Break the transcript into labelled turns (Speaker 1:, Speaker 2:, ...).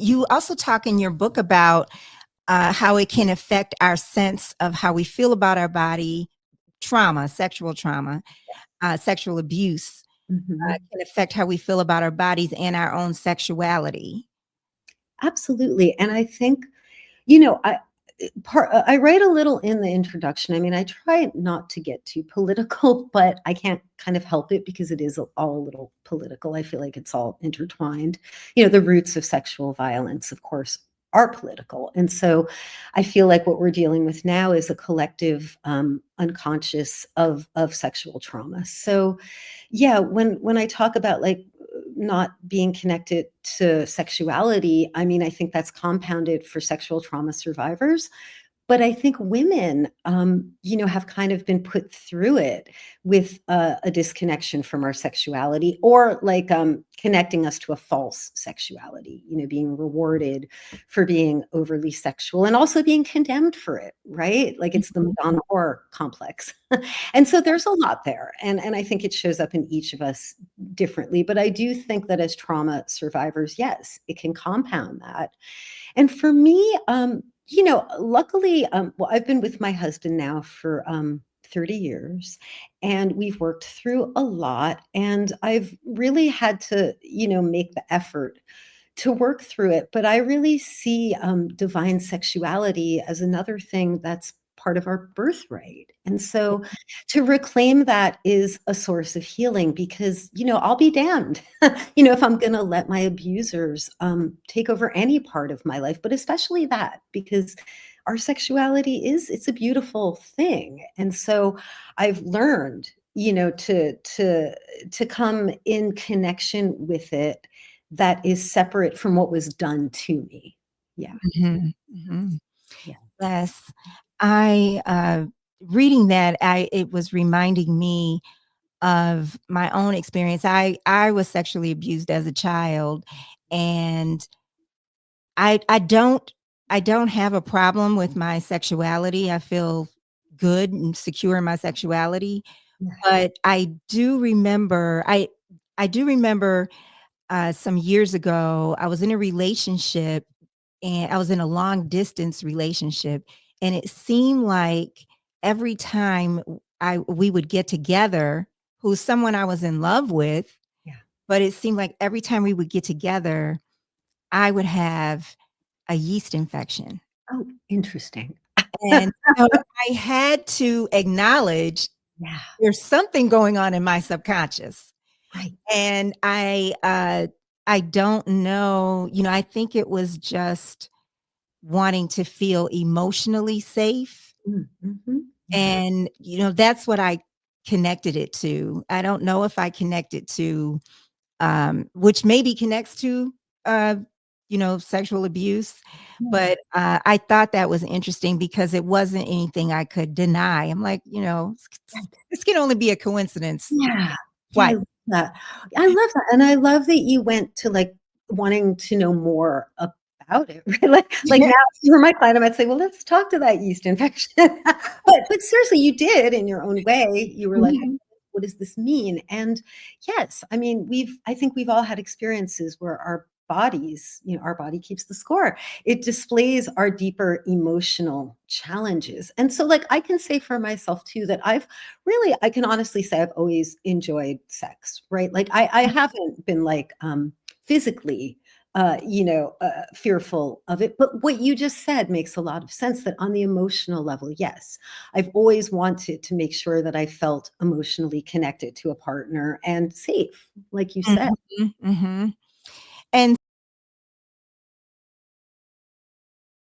Speaker 1: you also talk in your book about how it can affect our sense of how we feel about our body, sexual trauma, sexual abuse
Speaker 2: Mhm.
Speaker 1: can affect how we feel about our bodies and our own sexuality.
Speaker 2: Absolutely, and I think, you know, I write a little in the introduction. I mean, I try not to get too political, but I can't kind of help it because it is all a little political. I feel like it's all intertwined. The roots of sexual violence, of course, are political. And so I feel like what we're dealing with now is a collective unconscious of sexual trauma. So yeah, when I talk about like not being connected to sexuality, I mean, I think that's compounded for sexual trauma survivors. But I think women, have kind of been put through it with a disconnection from our sexuality, or like connecting us to a false sexuality, being rewarded for being overly sexual and also being condemned for it, right? Like it's the
Speaker 1: Mhm.
Speaker 2: Madonna whore complex. And so there's a lot there. And I think it shows up in each of us differently. But I do think that as trauma survivors, yes, it can compound that. And for me, luckily, well, I've been with my husband now for 30 years, and we've worked through a lot. And I've really had to, make the effort to work through it. But I really see divine sexuality as another thing that's part of our birthright. And so to reclaim that is a source of healing because, I'll be damned, if I'm going to let my abusers take over any part of my life, but especially that, because our sexuality it's a beautiful thing. And so I've learned, to come in connection with it that is separate from what was done to me. Yeah.
Speaker 1: Mhm, mhm.
Speaker 2: Yeah.
Speaker 1: Yes. Reading that, it was reminding me of my own experience. I was sexually abused as a child, and I I don't I don't have a problem with my sexuality. I feel good and secure in my sexuality,
Speaker 2: Yeah.
Speaker 1: but I do remember some years ago, I was in a relationship, and I was in a long distance relationship, and it seemed like every time we would get together, who's someone I was in love with,
Speaker 2: Yeah.
Speaker 1: but it seemed like every time we would get together, I would have a yeast infection.
Speaker 2: Oh, interesting.
Speaker 1: And so I had to acknowledge
Speaker 2: Yeah.
Speaker 1: there's something going on in my subconscious.
Speaker 2: Right.
Speaker 1: And I don't know, I think it was just wanting to feel emotionally safe,
Speaker 2: Yeah.
Speaker 1: and, that's what I connected it to. I don't know if I connected to, which maybe connects to, uh, sexual abuse,
Speaker 2: Yeah.
Speaker 1: but, I thought that was interesting because it wasn't anything I could deny. I'm like,
Speaker 2: Right.
Speaker 1: this can only be a coincidence
Speaker 2: Yeah. Yeah, I
Speaker 1: twice.
Speaker 2: love that. I love that, and I love that you went to, like, wanting to know more about it, right? Like, now, if you were my client, I might say, "Well, let's talk to that yeast infection." But seriously, you did in your own way. You were like,
Speaker 1: Mhm.
Speaker 2: "What does this mean?" And, yes, I mean, I think we've all had experiences where our bodies, our body keeps the score. It displays our deeper emotional challenges, and so, like, I can say for myself too that I can honestly say I've always enjoyed sex, right? Like I haven't been like physically fearful of it. But what you just said makes a lot of sense that on the emotional level, yes, I've always wanted to make sure that I felt emotionally connected to a partner and safe, like you said.
Speaker 1: Mhm, mhm. And